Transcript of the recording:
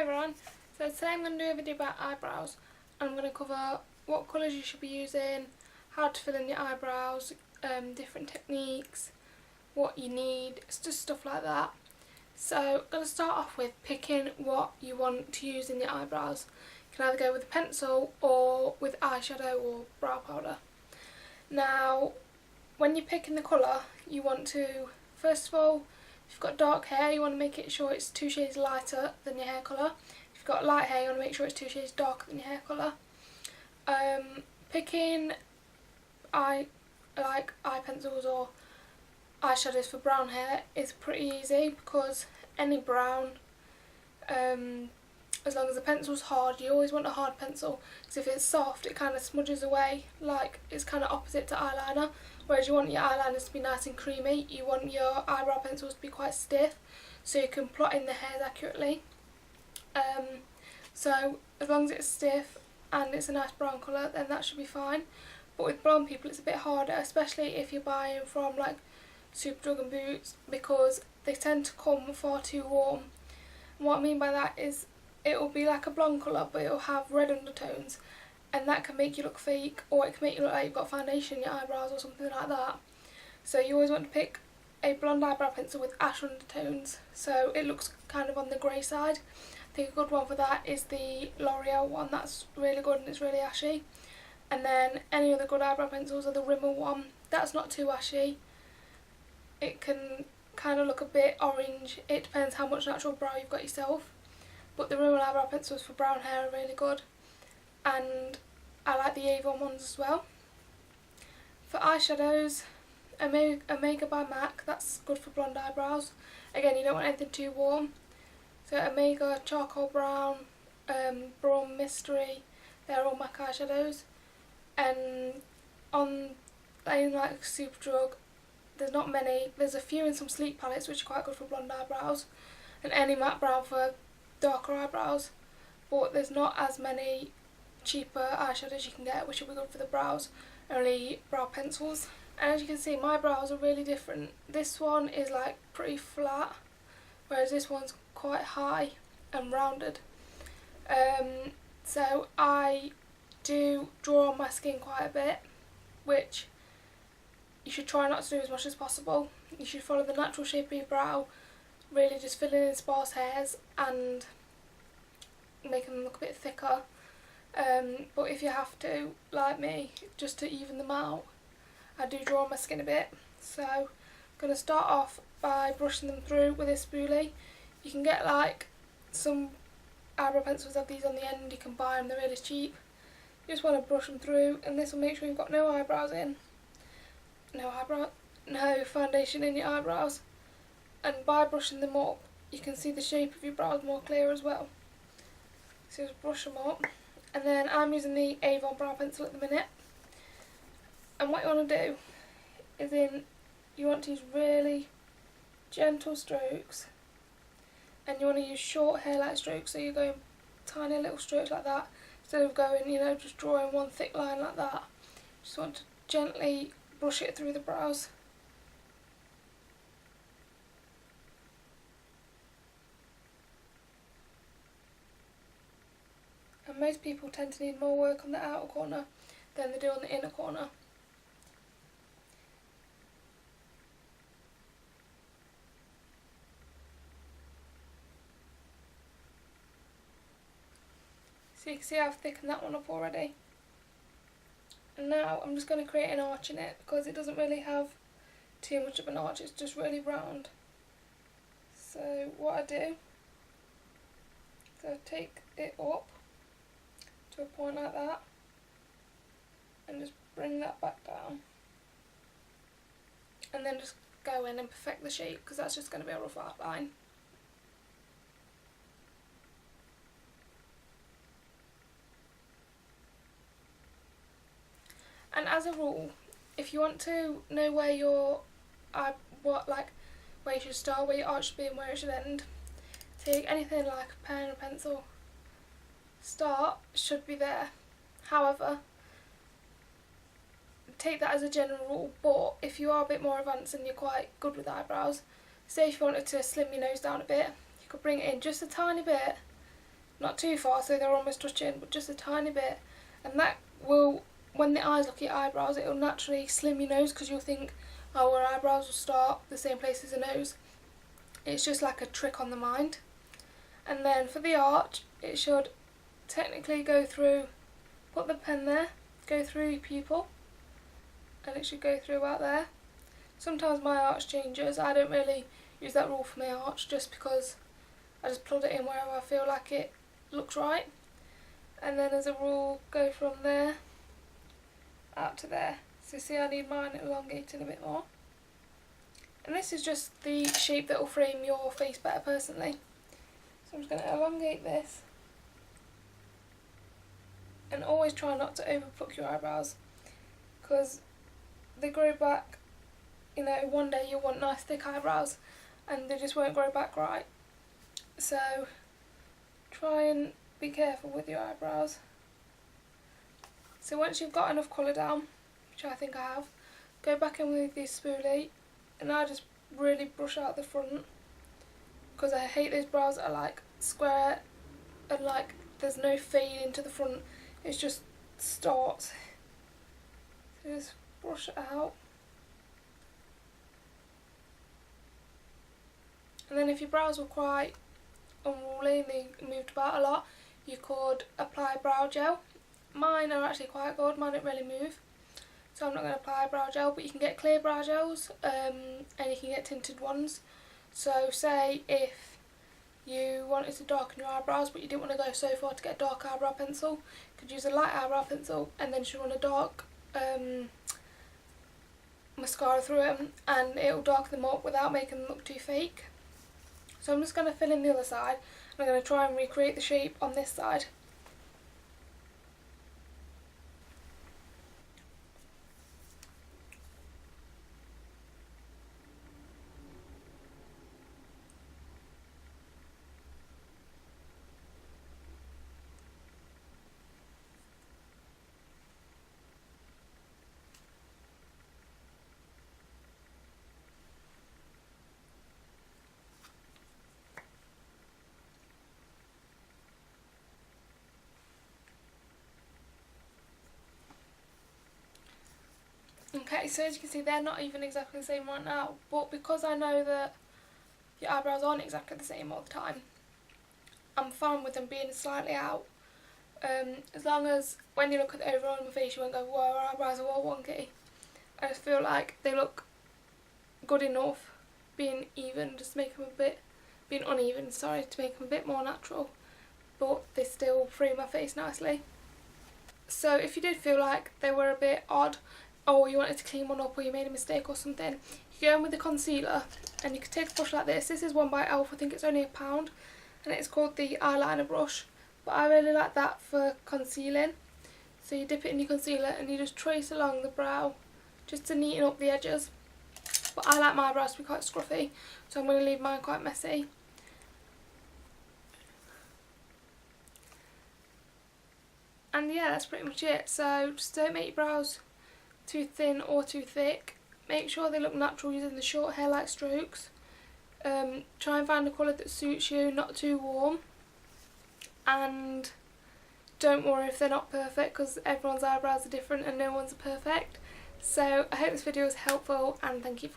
Hi everyone, so today I'm going to do a video about eyebrows and I'm going to cover what colours you should be using, how to fill in your eyebrows, different techniques, what you need, it's just stuff like that. So I'm going to start off with picking what you want to use in your eyebrows. You can either go with a pencil or with eyeshadow or brow powder. Now when you're picking the colour you want to, first of all, if you've got dark hair, you want to make sure it's 2 shades lighter than your hair colour. If you've got light hair, you want to make sure it's 2 shades darker than your hair colour. Picking eye pencils or eyeshadows for brown hair is pretty easy because any brown, as long as the pencil's hard, you always want a hard pencil because if it's soft it kind of smudges away, like it's kind of opposite to eyeliner. Whereas you want your eyeliners to be nice and creamy, you want your eyebrow pencils to be quite stiff so you can plot in the hairs accurately. So as long as it's stiff and it's a nice brown colour then that should be fine. But with blonde people it's a bit harder, especially if you're buying from like Superdrug and Boots, because they tend to come far too warm. And what I mean by that is it will be like a blonde colour but it will have red undertones, and that can make you look fake, or it can make you look like you've got foundation in your eyebrows or something like that. So you always want to pick a blonde eyebrow pencil with ash undertones so it looks kind of on the grey side. I think a good one for that is the L'Oreal one, that's really good and it's really ashy. And then any other good eyebrow pencils are the Rimmel one, that's not too ashy. It can kind of look a bit orange, it depends how much natural brow you've got yourself. But the Rimmel eyebrow pencils for brown hair are really good. And I like the Avon ones as well. For eyeshadows, Omega by MAC, that's good for blonde eyebrows. Again, you don't want anything too warm. So Omega, Charcoal Brown, Brawn Mystery, they're all MAC eyeshadows. And on like Superdrug, there's not many, there's a few in some sleek palettes which are quite good for blonde eyebrows, and any matte brown for darker eyebrows, but there's not as many cheaper eyeshadows you can get which will be good for the brows, only brow pencils. And as you can see, my brows are really different. This one is like pretty flat, whereas this one's quite high and rounded. So I do draw on my skin quite a bit, which you should try not to do as much as possible. You should follow the natural shape of your brow, really just filling in sparse hairs and making them look a bit thicker. But if you have to, like me, just to even them out, I do draw on my skin a bit. So I'm going to start off by brushing them through with a spoolie. You can get like some eyebrow pencils have these on the end, you can buy them, they're really cheap. You just want to brush them through, and this will make sure you've got no eyebrows in. No foundation in your eyebrows. And by brushing them up, you can see the shape of your brows more clear as well. So just brush them up. And then I'm using the Avon brow pencil at the minute. And what you want to do is you want to use really gentle strokes. And you want to use short hair-like strokes, so you're going tiny little strokes like that, instead of going, just drawing one thick line like that. Just want to gently brush it through the brows. And most people tend to need more work on the outer corner than they do on the inner corner. So you can see I've thickened that one up already. And now I'm just going to create an arch in it because it doesn't really have too much of an arch, it's just really round. So what I do is I take it up to a point like that and just bring that back down, and then just go in and perfect the shape because that's just going to be a rough outline. And as a rule, if you want to know where where you should start, where your arch should be and where it should end, take anything like a pen or pencil. Start should be there. However, take that as a general rule, but if you are a bit more advanced and you're quite good with eyebrows, say if you wanted to slim your nose down a bit, you could bring it in just a tiny bit not too far so they're almost touching, but just a tiny bit, and that will, when the eyes look at your eyebrows, it will naturally slim your nose because you'll think, oh, our eyebrows will start the same place as the nose. It's just like a trick on the mind. And then for the arch, it should technically go through, put the pen there, go through your pupil, and it should go through about there. Sometimes my arch changes. I don't really use that rule for my arch just because I just plug it in wherever I feel like it looks right. And then as a rule, go from there out to there. So see, I need mine elongating a bit more. And this is just the shape that will frame your face better personally. So I'm just going to elongate this. And always try not to over pluck your eyebrows, because they grow back, you know, one day you'll want nice thick eyebrows and they just won't grow back right. So try and be careful with your eyebrows. So once you've got enough colour down, which I think I have, go back in with this spoolie, and I just really brush out the front, because I hate those brows that are like square and like there's no fade into the front, it just starts. So just brush it out. And then if your brows were quite unruly and they moved about a lot, you could apply brow gel. Mine are actually quite good, mine don't really move, so I'm not going to apply brow gel, but you can get clear brow gels and you can get tinted ones. So say if you wanted to darken your eyebrows but you didn't want to go so far to get a dark eyebrow pencil, you could use a light eyebrow pencil and then you want a dark mascara through them, and it will darken them up without making them look too fake. So I'm just going to fill in the other side, and I'm going to try and recreate the shape on this side. Okay, so as you can see, they're not even exactly the same right now, but because I know that your eyebrows aren't exactly the same all the time, I'm fine with them being slightly out. As long as when you look at the overall of my face you won't go, whoa, our eyebrows are all wonky. I just feel like they look good enough being even, just to make them a bit, being uneven, sorry, to make them a bit more natural, but they still frame my face nicely. So if you did feel like they were a bit odd, or you wanted to clean one up, or you made a mistake or something, you go in with the concealer and you can take a brush like this. This is one by Elf, I think it's only £1, and it's called the eyeliner brush, but I really like that for concealing. So you dip it in your concealer and you just trace along the brow just to neaten up the edges, but I like my brows to be quite scruffy, so I'm going to leave mine quite messy. And yeah, that's pretty much it. So just don't make your brows too thin or too thick. Make sure they look natural using the short hair-like strokes. Try and find a colour that suits you, not too warm. And don't worry if they're not perfect, because everyone's eyebrows are different and no one's perfect. So I hope this video was helpful, and thank you for